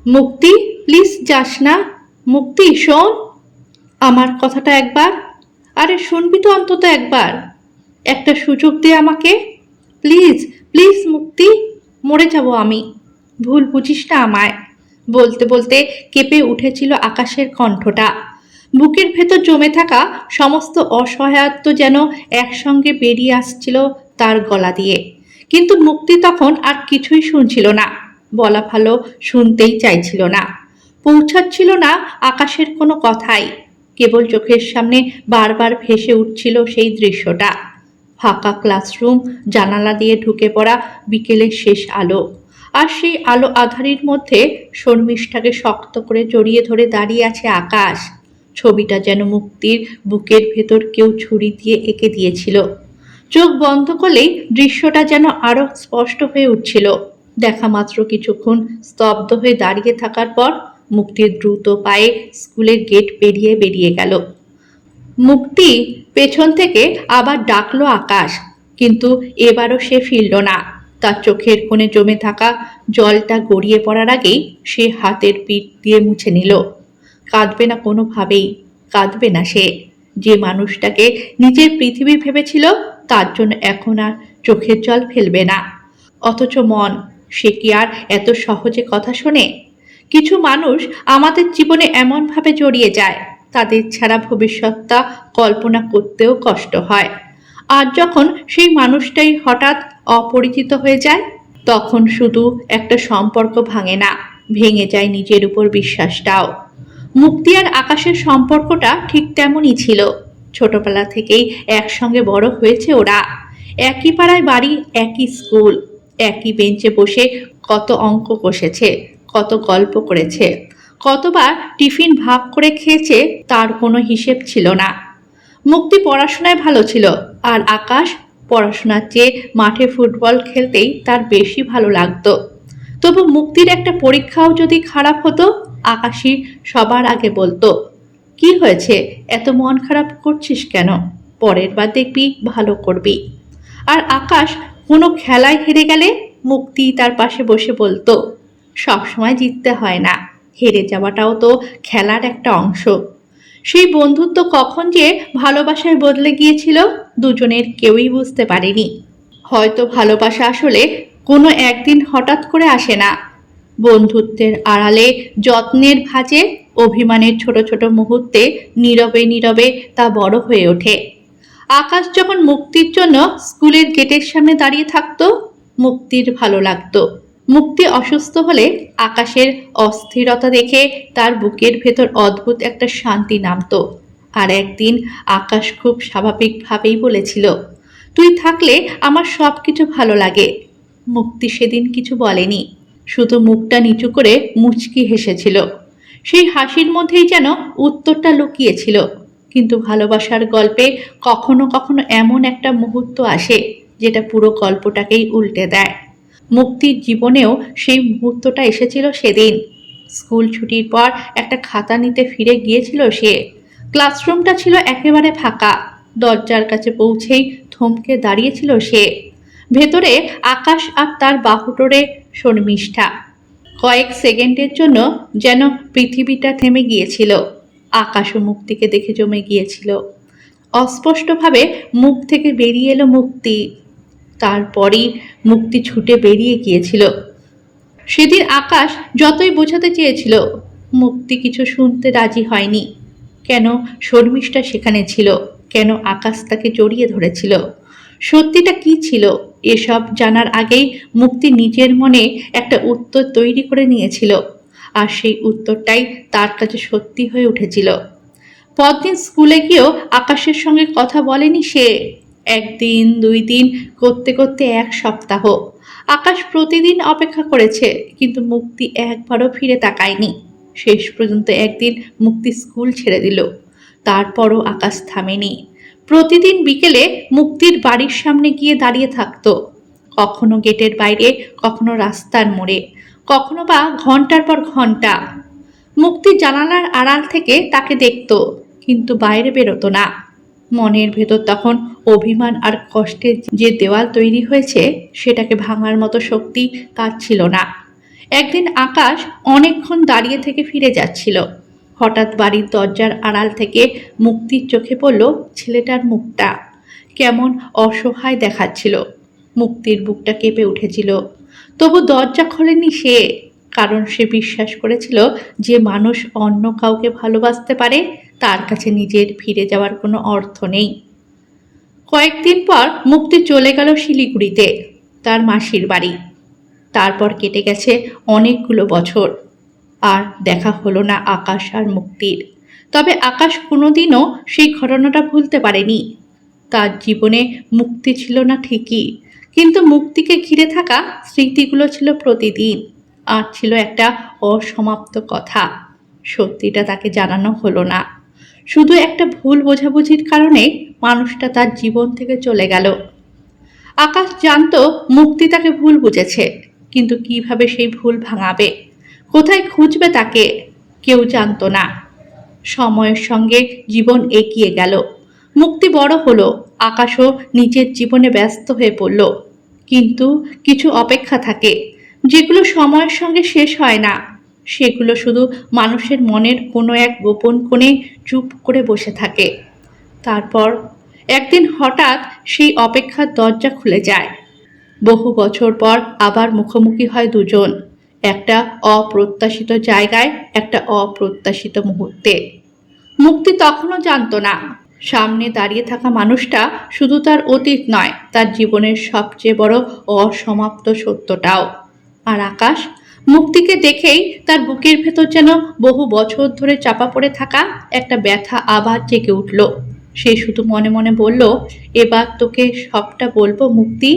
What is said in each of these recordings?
মুক্তি, প্লিজ যাস না। মুক্তি, শোন আমার কথাটা একবার। আরে শুনবি তো অন্তত একবার। একটা সুযোগ দে আমাকে। প্লিজ, প্লিজ মুক্তি, মরে যাব আমি। ভুল বুঝিস না আমায়। বলতে বলতে কেঁপে উঠেছিল আকাশের কণ্ঠটা। বুকের ভেতর জমে থাকা সমস্ত অসহায়ত্ব যেন একসঙ্গে বেরিয়ে আসছিল তার গলা দিয়ে। কিন্তু মুক্তি তখন আর কিছুই শুনছিল না। বলা ভালো, শুনতেই চাইছিল না। পৌঁছাচ্ছিল না আকাশের কোনো কথাই। কেবল চোখের সামনে বারবার ভেসে উঠছিল সেই দৃশ্যটা। ফাঁকা ক্লাসরুম, জানালা দিয়ে ঢুকে পড়া বিকেলের শেষ আলো, আর সেই আলো আঁধারির মধ্যে শর্মিষ্ঠাকে শক্ত করে জড়িয়ে ধরে দাঁড়িয়ে আছে আকাশ। ছবিটা যেন মুক্তির বুকের ভেতর কেউ ছুরি দিয়ে এঁকে দিয়েছিল। চোখ বন্ধ করলেই দৃশ্যটা যেন আরো স্পষ্ট হয়ে উঠছিল। দেখা মাত্র কিছুক্ষণ স্তব্ধ হয়ে দাঁড়িয়ে থাকার পর মুক্তির দ্রুত পায়ে স্কুলের গেট পেরিয়ে বেরিয়ে গেল। মুক্তি, পেছন থেকে আবার ডাকলো আকাশ, কিন্তু এবারও সে ফিরল না। তার চোখের কোণে জমে থাকা জলটা গড়িয়ে পড়ার আগেই সে হাতের পিঠ দিয়ে মুছে নিল। কাঁদবে না কোনোভাবেই, কাঁদবে না সে। যে মানুষটাকে নিজের পৃথিবী ভেবেছিল তার জন্য এখন আর চোখের জল ফেলবে না। অথচ মন, সে কি আর এত সহজে কথা শোনে? কিছু মানুষ আমাদের জীবনে এমনভাবে জড়িয়ে যায়, তাদের ছাড়া ভবিষ্যৎটা কল্পনা করতেও কষ্ট হয়। আর যখন সেই মানুষটাই হঠাৎ অপরিচিত হয়ে যায়, তখন শুধু একটা সম্পর্ক ভাঙে না, ভেঙে যায় নিজের উপর বিশ্বাসটাও। মুক্তি আর আকাশের সম্পর্কটা ঠিক তেমনই ছিল। ছোটবেলা থেকেই একসঙ্গে বড় হয়েছে ওরা। একই পাড়ায় বাড়ি, একই স্কুল, একই বেঞ্চে বসে কত অঙ্ক কষেছে, কত গল্প করেছে, কতবার টিফিন ভাগ করে খেয়েছে তার কোনো হিসেব ছিল না। মুক্তি পড়াশোনায় ভালো ছিল, আর আকাশ পড়াশোনার চেয়ে মাঠে ফুটবল খেলতেই তার বেশি ভালো লাগতো। তবু মুক্তির একটা পরীক্ষাও যদি খারাপ হতো, আকাশই সবার আগে বলতো, কি হয়েছে, এত মন খারাপ করছিস কেন? পরের বার দেখবি ভালো করবি। আর আকাশ কোনো খেলায় হেরে গেলে মুক্তি তার পাশে বসে বলতো, সবসময় জিততে হয় না, হেরে যাওয়াটাও তো খেলার একটা অংশ। সেই বন্ধুত্ব কখন যে ভালোবাসায় বদলে গিয়েছিল দুজনের কেউই বুঝতে পারেনি। হয়তো ভালোবাসা আসলে কোনো একদিন হঠাৎ করে আসে না। বন্ধুত্বের আড়ালে যত্নের ভাঁজে, অভিমানের ছোট ছোট মুহূর্তে নীরবে নীরবে তা বড় হয়ে ওঠে। আকাশ যখন মুক্তির জন্য স্কুলের গেটের সামনে দাঁড়িয়ে থাকতো, মুক্তির ভালো লাগতো। মুক্তি অসুস্থ হলে আকাশের অস্থিরতা দেখে তার বুকের ভেতর অদ্ভুত একটা শান্তি নামতো। আর একদিন আকাশ খুব স্বাভাবিকভাবেই বলেছিল, তুই থাকলে আমার সব কিছু ভালো লাগে। মুক্তি সেদিন কিছু বলেনি, শুধু মুখটা নিচু করে মুচকি হেসেছিল। সেই হাসির মধ্যেই যেন উত্তরটা লুকিয়েছিল। কিন্তু ভালোবাসার গল্পে কখনো কখনো এমন একটা মুহূর্ত আসে যেটা পুরো গল্পটাকেই উল্টে দেয়। মুক্তির জীবনেও সেই মুহূর্তটা এসেছিল সেদিন। স্কুল ছুটির পর একটা খাতা নিতে ফিরে গিয়েছিল সে। ক্লাসরুমটা ছিল একেবারে ফাঁকা। দরজার কাছে পৌঁছেই থমকে দাঁড়িয়েছিল সে। ভেতরে আকাশ আর তার বাহুডোরে শর্মিষ্ঠা। কয়েক সেকেন্ডের জন্য যেন পৃথিবীটা থেমে গিয়েছিল। আকাশ ও মুক্তিকে দেখে জমে গিয়েছিল। অস্পষ্টভাবে মুখ থেকে বেরিয়ে এলো মুক্তি। তারপরই মুক্তি ছুটে বেরিয়ে গিয়েছিল। সেদিন আকাশ যতই বোঝাতে চেয়েছিল, মুক্তি কিছু শুনতে রাজি হয়নি। কেন শর্মিষ্ঠা সেখানে ছিল, কেন আকাশ তাকে জড়িয়ে ধরেছিল, সত্যিটা কি ছিল, এসব জানার আগেই মুক্তি নিজের মনে একটা উত্তর তৈরি করে নিয়েছিল। আর সেই উত্তরটাই তার কাছে সত্যি হয়ে উঠেছিল। পরদিন স্কুলে গিয়েও আকাশের সঙ্গে কথা বলেনি সে। একদিন, 2 দিন, করতে করতে 1 সপ্তাহ। আকাশ প্রতিদিন অপেক্ষা করেছে, কিন্তু মুক্তি একবারও ফিরে তাকায়নি। শেষ পর্যন্ত একদিন মুক্তি স্কুল ছেড়ে দিল। তারপরও আকাশ থামেনি। প্রতিদিন বিকেলে মুক্তির বাড়ির সামনে গিয়ে দাঁড়িয়ে থাকতো। কখনো গেটের বাইরে, কখনো রাস্তার মোড়ে, কখনো বা ঘন্টার পর ঘন্টা। মুক্তি জানালার আড়াল থেকে তাকে দেখতো, কিন্তু বাইরে বেরোতো না। মনের ভেতর তখন অভিমান আর কষ্টের যে দেওয়াল তৈরি হয়েছে, সেটাকে ভাঙার মতো শক্তি তার ছিল না। একদিন আকাশ অনেকক্ষণ দাঁড়িয়ে থেকে ফিরে যাচ্ছিল। হঠাৎ বাড়ির দরজার আড়াল থেকে মুক্তির চোখে পড়ল ছেলেটার মুখটা। কেমন অসহায় দেখাচ্ছিল। মুক্তির বুকটা কেঁপে উঠেছিল। তবু দরজা খোলেনি সে, কারণ সে বিশ্বাস করেছিল যে মানুষ অন্য কাউকে ভালোবাসতে পারে, তার কাছে নিজের ফিরে যাওয়ার কোনো অর্থ নেই। কয়েকদিন পর মুক্তি চলে গেল শিলিগুড়িতে, তার মাসির বাড়ি। তারপর কেটে গেছে অনেকগুলো বছর, আর দেখা হলো না আকাশ আর মুক্তির। তবে আকাশ কোনোদিনও সেই ঘটনাটা ভুলতে পারেনি। তার জীবনে মুক্তি ছিল না ঠিকই, কিন্তু মুক্তিকে ঘিরে থাকা স্মৃতিগুলো ছিল প্রতিদিন, আর ছিল একটা অসমাপ্ত কথা। সত্যিটা তাকে জানানো হলো না। শুধু একটা ভুল বোঝাবুঝির কারণে মানুষটা তার জীবন থেকে চলে গেল। আকাশ জানতো মুক্তি তাকে ভুল বুঝেছে, কিন্তু কিভাবে সেই ভুল ভাঙাবে, কোথায় খুঁজবে তাকে, কেউ জানতো না। সময়ের সঙ্গে জীবন এগিয়ে গেল। মুক্তি বড় হলো, আকাশও নিজের জীবনে ব্যস্ত হয়ে পড়ল। কিন্তু কিছু অপেক্ষা থাকে, যেগুলো সময়ের সঙ্গে শেষ হয় না। সেগুলো শুধু মানুষের মনের কোনো এক গোপন কোণে চুপ করে বসে থাকে। তারপর একদিন হঠাৎ সেই অপেক্ষার দরজা খুলে যায়। বহু বছর পর আবার মুখোমুখি হয় দুজন, একটা অপ্রত্যাশিত জায়গায়, একটা অপ্রত্যাশিত মুহূর্তে। মুক্তি তখনও জানতো না সামনে দাঁড়িয়ে থাকা মানুষটা শুধু তার অতীত নয়, তার জীবনের সবচেয়ে বড় অসমাপ্ত সত্যটাও। আর আকাশ মুক্তিকে দেখেই তার বুকের ভেতর যেন বহু বছর ধরে চাপা পড়ে থাকা একটা ব্যথা আবার জেগে উঠল। সে শুধু মনে মনে বলল, এবার তোকে সবটা বলবো মুক্তি,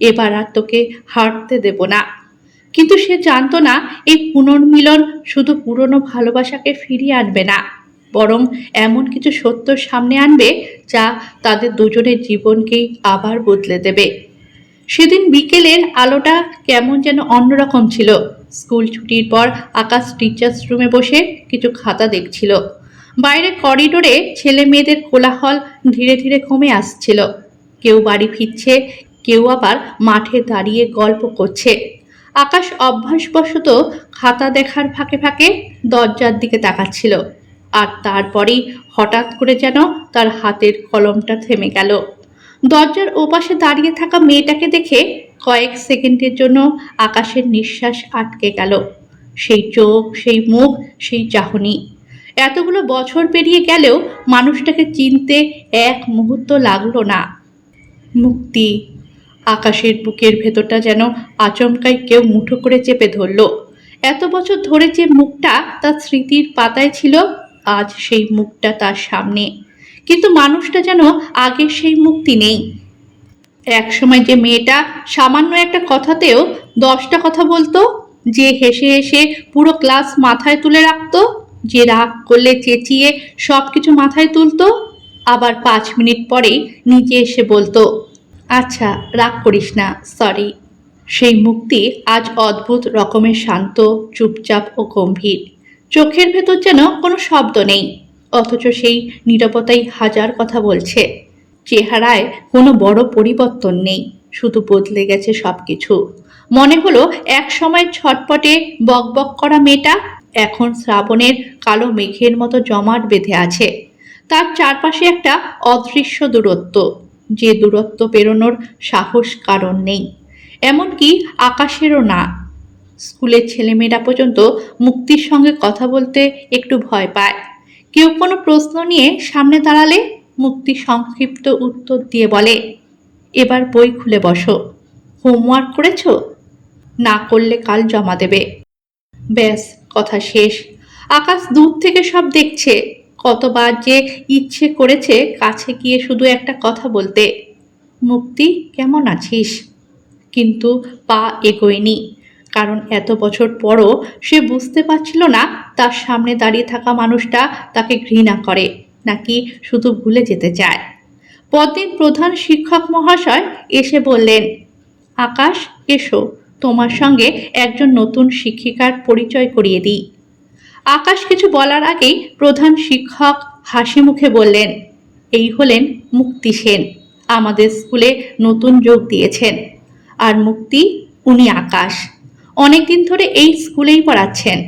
এবার আর তোকে হারতে দেব না। কিন্তু সে জানতো না এই পুনর্মিলন শুধু পুরনো ভালোবাসাকে ফিরিয়ে আনবে না, বরং এমন কিছু সত্য সামনে আনবে যা তাদের দুজনের জীবনকেই আবার বদলে দেবে। সেদিন বিকেলের আলোটা কেমন যেন অন্যরকম ছিল। স্কুল ছুটির পর আকাশ টিচার্স রুমে বসে কিছু খাতা দেখছিল। বাইরে করিডোরে ছেলে মেয়েদের কোলাহল ধীরে ধীরে কমে আসছিল। কেউ বাড়ি ফিরছে, কেউ আবার মাঠে দাঁড়িয়ে গল্প করছে। আকাশ অভ্যাসবশত খাতা দেখার ফাঁকে ফাঁকে দরজার দিকে তাকাচ্ছিল। আর তারপরেই হঠাৎ করে যেন তার হাতের কলমটা থেমে গেল। দরজার ওপাশে দাঁড়িয়ে থাকা মেয়েটাকে দেখে কয়েক সেকেন্ডের জন্য আকাশের নিঃশ্বাস আটকে গেল। সেই চোখ, সেই মুখ, সেই চাহনি। এতগুলো বছর পেরিয়ে গেলেও মানুষটাকে চিনতে এক মুহূর্ত লাগলো না। মুক্তি। আকাশের বুকের ভেতরটা যেন আচমকাই কেউ মুঠো করে চেপে ধরল। এত বছর ধরে যে মুখটা তার স্মৃতির পাতায় ছিল, আজ সেই মুখটা তার সামনে, কিন্তু মানুষটা যেন আগের সেই মুক্তি নেই। একসময় যে মেয়েটা সামান্য একটা কথাতেও 10টা কথা বলতো, যে হেসে হেসে পুরো ক্লাস মাথায় তুলে রাখতো, যে রাগ করলে চেঁচিয়ে সব কিছু মাথায় তুলতো, আবার 5 মিনিট পরেই নিজে এসে বলতো, আচ্ছা রাগ করিস না, সরি। সেই মুক্তি আজ অদ্ভুত রকমের শান্ত, চুপচাপ ও গম্ভীর। চোখের ভেতর যেন কোনো শব্দ নেই, অথচ সেই নীরবতাই হাজার কথা বলছে। চেহারায় কোনো বড় পরিবর্তন নেই, শুধু বদলে গেছে সবকিছু। মনে হলো এক সময় ছটপটে বকবক করা মেয়েটা এখন শ্রাবণের কালো মেঘের মতো জমাট বেঁধে আছে। তার চারপাশে একটা অদৃশ্য দূরত্ব, যে দূরত্ব পেরোনোর সাহস কারণ নেই, এমনকি আকাশেরও না। স্কুলের ছেলেমেয়েরা পর্যন্ত মুক্তির সঙ্গে কথা বলতে একটু ভয় পায়। কেউ কোনো প্রশ্ন নিয়ে সামনে দাঁড়ালে মুক্তি সংক্ষিপ্ত উত্তর দিয়ে বলে, এবার বই খুলে বসো, হোমওয়ার্ক করেছো? না করলে কাল জমা দেবে। ব্যাস, কথা শেষ। আকাশ দূর থেকে সব দেখছে। কতবার যে ইচ্ছে করেছে কাছে গিয়ে শুধু একটা কথা বলতে, মুক্তি কেমন আছিস, কিন্তু পা এগোয়নি। কারণ এত বছর পরও সে বুঝতে পারছিল না তার সামনে দাঁড়িয়ে থাকা মানুষটা তাকে ঘৃণা করে নাকি শুধু ভুলে যেতে চায়। পরদিন প্রধান শিক্ষক মহাশয় এসে বললেন, আকাশ এসো, তোমার সঙ্গে একজন নতুন শিক্ষিকার পরিচয় করিয়ে দিই। আকাশ কিছু বলার আগেই প্রধান শিক্ষক হাসি মুখে বললেন, এই হলেন মুক্তি সেন, আমাদের স্কুলে নতুন যোগ দিয়েছেন। আর মুক্তি, উনি আকাশ। অনেক দিন ধরে এই স্কুলেই পড়াচ্ছেন।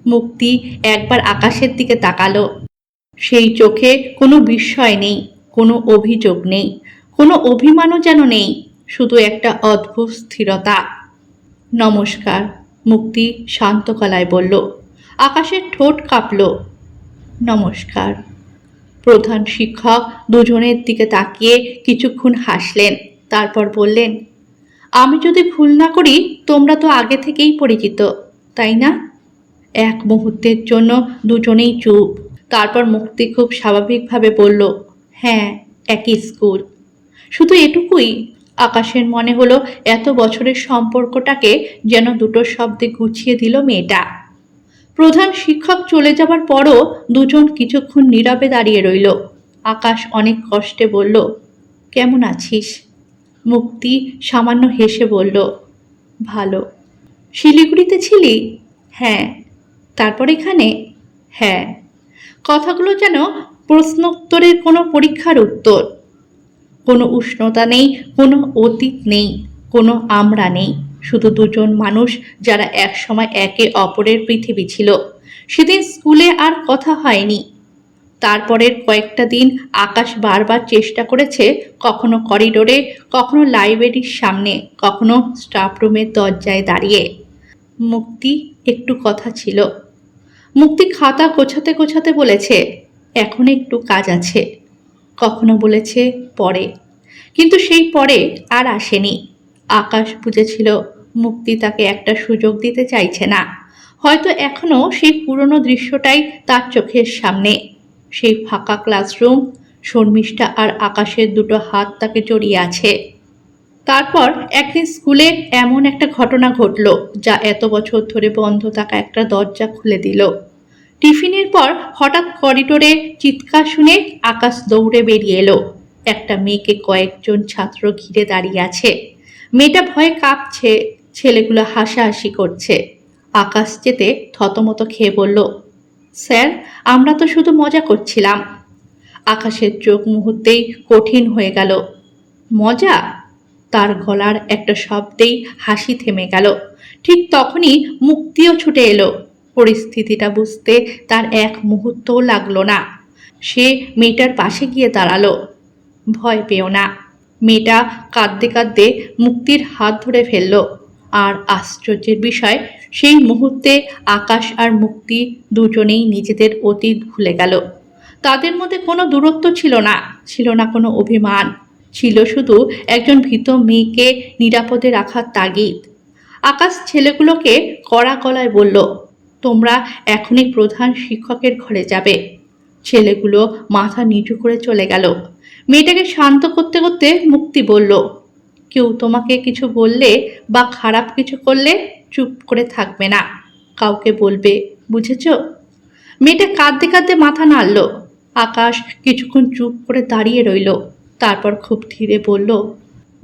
মুক্তি একবার আকাশের দিকে তাকালো। সেই চোখে কোনো বিস্ময় নেই, কোনো অভিযোগ নেই, কোনো অভিমানও যেন নেই, শুধু একটা অদ্ভুত স্থিরতা। নমস্কার, মুক্তি শান্ত গলায় বলল। আকাশের ঠোঁট কাঁপল। নমস্কার। প্রধান শিক্ষক দুজনের দিকে তাকিয়ে কিছুক্ষণ হাসলেন, তারপর বললেন, আমি যদি ভুল না করি তোমরা তো আগে থেকেই পরিচিত, তাই না? এক মুহূর্তের জন্য দুজনেই চুপ। তারপর মুক্তি খুব স্বাভাবিকভাবে বলল, হ্যাঁ, একই স্কুল। শুধু এটুকুই। আকাশের মনে হলো এত বছরের সম্পর্কটাকে যেন দুটো শব্দে গুছিয়ে দিল মেয়েটা। প্রধান শিক্ষক চলে যাবার পরও দুজন কিছুক্ষণ নীরবে দাঁড়িয়ে রইল। আকাশ অনেক কষ্টে বলল, কেমন আছিস? মুক্তি সামান্য হেসে বলল, ভালো। শিলিগুড়িতে ছিলি? হ্যাঁ। তারপর এখানে? হ্যাঁ। কথাগুলো যেন প্রশ্নোত্তরের কোনো পরীক্ষার উত্তর। কোনো উষ্ণতা নেই, কোনো অতীত নেই, কোনো আমরা নেই, শুধু দুজন মানুষ যারা একসময় একে অপরের পৃথিবী ছিল। সেদিন স্কুলে আর কথা হয়নি। তারপরের কয়েকটা দিন আকাশ বারবার চেষ্টা করেছে, কখনো করিডোরে, কখনো লাইব্রেরির সামনে, কখনো স্টাফ রুমের দরজায় দাঁড়িয়ে। মুক্তি, একটু কথা ছিল। মুক্তি খাতা গোছাতে গোছাতে বলেছে, এখন একটু কাজ আছে। কখনো বলেছে পরে, কিন্তু সেই পরে আর আসেনি। আকাশ বুঝেছিল মুক্তি তাকে একটা সুযোগ দিতে চাইছে না। হয়তো এখনো সেই পুরনো দৃশ্যটাই তার চোখের সামনে, সেই ফাঁকা ক্লাসরুম, শর্মিষ্ঠা আর আকাশের দুটো হাত তাকে জড়িয়ে আছে। তারপর একদিন স্কুলে এমন একটা ঘটনা ঘটল যা এত বছর ধরে বন্ধ থাকা একটা দরজা খুলে দিল। টিফিনের পর হঠাৎ করিডোরে চিৎকার শুনে আকাশ দৌড়ে বেরিয়ে এলো। একটা মেয়েকে কয়েকজন ছাত্র ঘিরে দাঁড়িয়ে আছে। মেয়েটা ভয়ে কাঁপছে, ছেলেগুলো হাসাহাসি করছে। আকাশ যেতে থতমত খেয়ে বলল, স্যার, আমরা তো শুধু মজা করছিলাম। আকাশের চোখ মুহূর্তেই কঠিন হয়ে গেল। মজা? তার গলার একটা শব্দেই হাসি থেমে গেল। ঠিক তখনই মুক্তিও ছুটে এলো। পরিস্থিতিটা বুঝতে তার এক মুহূর্তও লাগলো না। সে মেয়েটার পাশে গিয়ে দাঁড়ালো। ভয় পেও না। মেয়েটা কাঁদতে কাঁদতে মুক্তির হাত ধরে ফেলল। আর আশ্চর্যের বিষয়, সেই মুহূর্তে আকাশ আর মুক্তি দুজনেই নিজেদের অতীত ভুলে গেল। তাদের মধ্যে কোনো দূরত্ব ছিল না, ছিল না কোনো অভিমান, ছিল শুধু একজন ভীত মেয়েকে নিরাপদে রাখার তাগিদ। আকাশ ছেলেগুলোকে কড়া গলায় বলল, তোমরা এখনই প্রধান শিক্ষকের ঘরে যাবে। ছেলেগুলো মাথা নিচু করে চলে গেল। মেয়েটাকে শান্ত করতে করতে মুক্তি বলল, কেউ তোমাকে কিছু বললে বা খারাপ কিছু করলে চুপ করে থাকবে না, কাউকে বলবে, বুঝেছ? মেয়েটা কাঁদতে কাঁদতে মাথা নাড়ল। আকাশ কিছুক্ষণ চুপ করে দাঁড়িয়ে রইল। তারপর খুব ধীরে বলল,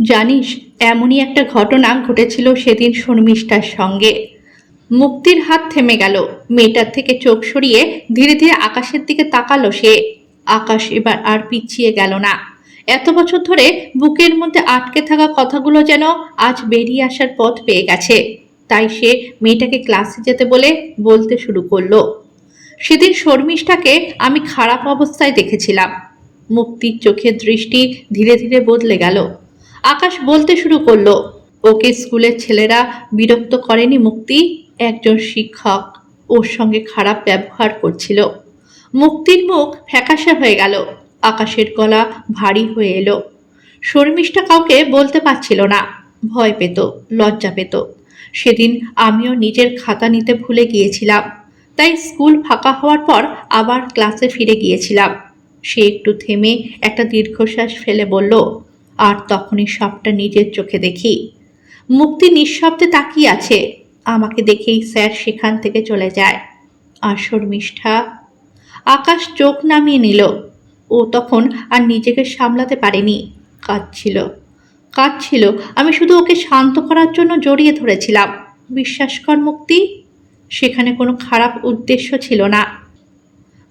জানিস, এমনই একটা ঘটনা ঘটেছিল সেদিন শর্মিষ্ঠার সঙ্গে। মুক্তির হাত থেমে গেল। মেয়েটার থেকে চোখ সরিয়ে ধীরে ধীরে আকাশের দিকে তাকালো সে। আকাশ এবার আর পিছিয়ে গেল না। এত বছর ধরে বুকের মধ্যে আটকে থাকা কথাগুলো যেন আজ বেরিয়ে আসার পথ পেয়ে গেছে। তাই সে মেয়েটাকে ক্লাসে যেতে বলে বলতে শুরু করলো, সেদিন শর্মিষ্ঠাকে আমি খারাপ অবস্থায় দেখেছিলাম। মুক্তির চোখের দৃষ্টি ধীরে ধীরে বদলে গেল। আকাশ বলতে শুরু করলো, ওকে স্কুলের ছেলেরা বিরক্ত করেনি মুক্তি, একজন শিক্ষক ওর সঙ্গে খারাপ ব্যবহার করছিল। মুক্তির মুখ ফ্যাকাশে হয়ে গেল। আকাশের গলা ভারী হয়ে এলো। শর্মিষ্ঠা কাউকে বলতে পারছিল না, ভয় পেত, লজ্জা পেত। সেদিন আমিও নিজের খাতা নিতে ভুলে গিয়েছিলাম, তাই স্কুল ফাঁকা হওয়ার পর আবার ক্লাসে ফিরে গিয়েছিলাম। সে একটু থেমে একটা দীর্ঘশ্বাস ফেলে বলল, আর তখনই সবটা নিজের চোখে দেখি। মুক্তি নিঃশব্দে তাকিয়ে আছে। আমাকে দেখেই স্যার সেখান থেকে চলে যায়। আর শর্মিষ্ঠা? আকাশ চোখ নামিয়ে নিল। ও তখন আর নিজেকে সামলাতে পারেনি, কাঁদছিল, কাঁদছিল। আমি শুধু ওকে শান্ত করার জন্য জড়িয়ে ধরেছিলাম। বিশ্বাস কর মুক্তি, সেখানে কোনো খারাপ উদ্দেশ্য ছিল না।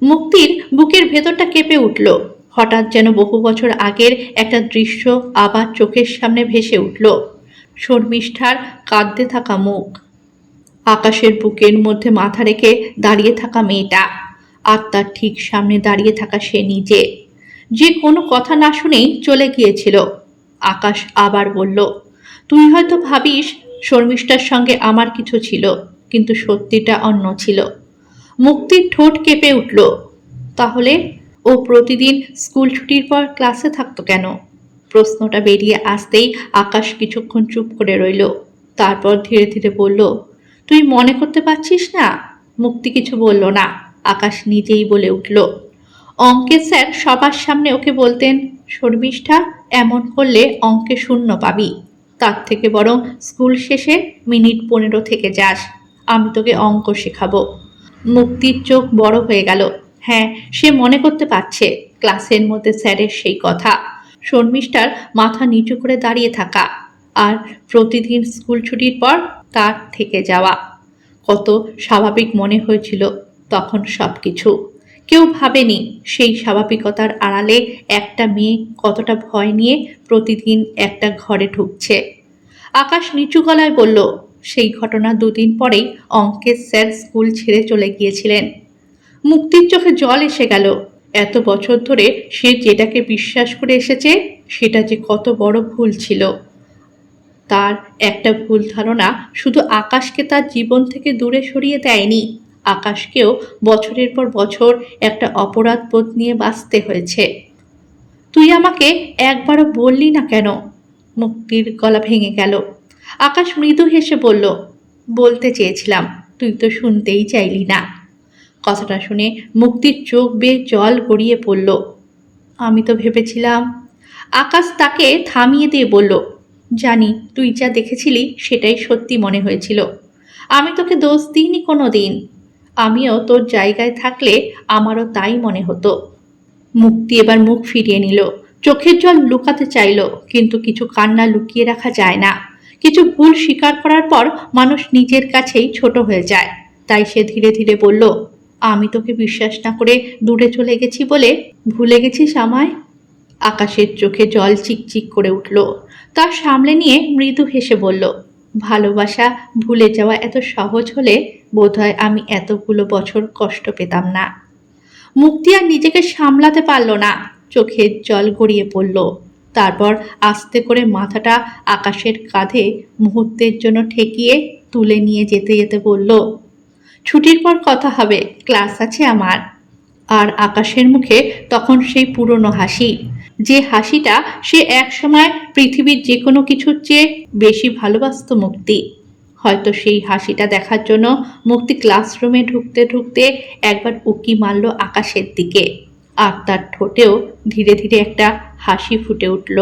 মুক্তির বুকের ভেতরটা কেঁপে উঠল। হঠাৎ যেন বহু বছর আগের একটা দৃশ্য আবার চোখের সামনে ভেসে উঠল। শর্মিষ্ঠার কাঁদতে থাকা মুখ, আকাশের বুকের মধ্যে মাথা রেখে দাঁড়িয়ে থাকা মেয়েটা, আর তার ঠিক সামনে দাঁড়িয়ে থাকা সে নিজে, যে কোনো কথা না শুনেই চলে গিয়েছিল। আকাশ আবার বলল, তুই হয়তো ভাবিস শর্মিষ্ঠার সঙ্গে আমার কিছু ছিল, কিন্তু সত্যিটা অন্য ছিল। মুক্তির ঠোঁট কেঁপে উঠল। তাহলে ও প্রতিদিন স্কুল ছুটির পর ক্লাসে থাকতো কেন? প্রশ্নটা বেরিয়ে আসতেই আকাশ কিছুক্ষণ চুপ করে রইল। তারপর ধীরে ধীরে বলল, তুই মনে করতে পারছিস না? মুক্তি কিছু বলল না। আকাশ নিজেই বলে উঠল, অঙ্কের স্যার সবার সামনে ওকে বলতেন, শর্মিষ্ঠা, এমন করলে অঙ্কে শূন্য পাবি, তার থেকে বরং স্কুল শেষে মিনিট 15 থেকে যাস, আমি তোকে অঙ্ক শেখাবো। মুক্তির চোখ বড় হয়ে গেল। হ্যাঁ, সে মনে করতে পারছে ক্লাসের মধ্যে স্যারের সেই কথা, শর্মিষ্ঠার মাথা নিচু করে দাঁড়িয়ে থাকা, আর প্রতিদিন স্কুল ছুটির পর তার থেকে যাওয়া। কত স্বাভাবিক মনে হয়েছিল তখন সব কিছু। কেউ ভাবেনি সেই স্বাভাবিকতার আড়ালে একটা মেয়ে কতটা ভয় নিয়ে প্রতিদিন একটা ঘরে ঢুকছে। আকাশ নিচু গলায় বলল, সেই ঘটনা 2 দিন পরেই অঙ্কের স্যার স্কুল ছেড়ে চলে গিয়েছিলেন। মুক্তির চোখে জল এসে গেল। এত বছর ধরে সে যেটাকে বিশ্বাস করে এসেছে সেটা যে কত বড় ভুল ছিল। তার একটা ভুল ধারণা শুধু আকাশকে তার জীবন থেকে দূরে সরিয়ে দেয়নি, আকাশকেও বছরের পর বছর একটা অপরাধ বোধ নিয়ে বাঁচতে হয়েছে। তুই আমাকে একবারও বললি না কেন? মুক্তির গলা ভেঙে গেল। আকাশ মৃদু হেসে বলল, বলতে চেয়েছিলাম, তুই তো শুনতেই চাইলি না। কথাটা শুনে মুক্তির চোখ বেয়ে জল গড়িয়ে পড়ল। আমি তো ভেবেছিলাম। আকাশ তাকে থামিয়ে দিয়ে বলল, জানি তুই যা দেখেছিলি সেটাই সত্যি মনে হয়েছিল, আমি তোকে দোষ দিইনি কোনো দিন। আমিও তোর জায়গায় থাকলে আমারও তাই মনে হতো। মুক্তি এবার মুখ ফিরিয়ে নিল। চোখের জল লুকাতে চাইল, কিন্তু কিছু কান্না লুকিয়ে রাখা যায় না। কিছু ভুল স্বীকার করার পর মানুষ নিজের কাছেই ছোট হয়ে যায়। তাই সে ধীরে ধীরে বলল, আমি তোকে বিশ্বাস না করে দূরে চলে গেছি বলে ভুলে গেছিস আমায়? আকাশের চোখে জল চিকচিক করে উঠল। তার সামলে নিয়ে মৃদু হেসে বলল, ভালোবাসা ভুলে যাওয়া এত সহজ হলে বোধহয় আমি এতগুলো বছর কষ্ট পেতাম না। মুক্তি আর নিজেকে সামলাতে পারল না, চোখের জল গড়িয়ে পড়ল। তারপর আস্তে করে মাথাটা আকাশের কাঁধে মুহূর্তের জন্য ঠেকিয়ে তুলে নিয়ে যেতে যেতে বলল, ছুটির পর কথা হবে, ক্লাস আছে আমার। আর আকাশের মুখে তখন সেই পুরনো হাসি, যে হাসিটা সে একসময় পৃথিবীর যে কোনো কিছুর চেয়ে বেশি ভালোবাসত মুক্তি। হয়তো সেই হাসিটা দেখার জন্য মুক্তি ক্লাসরুমে ঢুকতে ঢুকতে একবার উকি মারল আকাশের দিকে, আর তার ঠোঁটেও ধীরে ধীরে একটা হাসি ফুটে উঠল।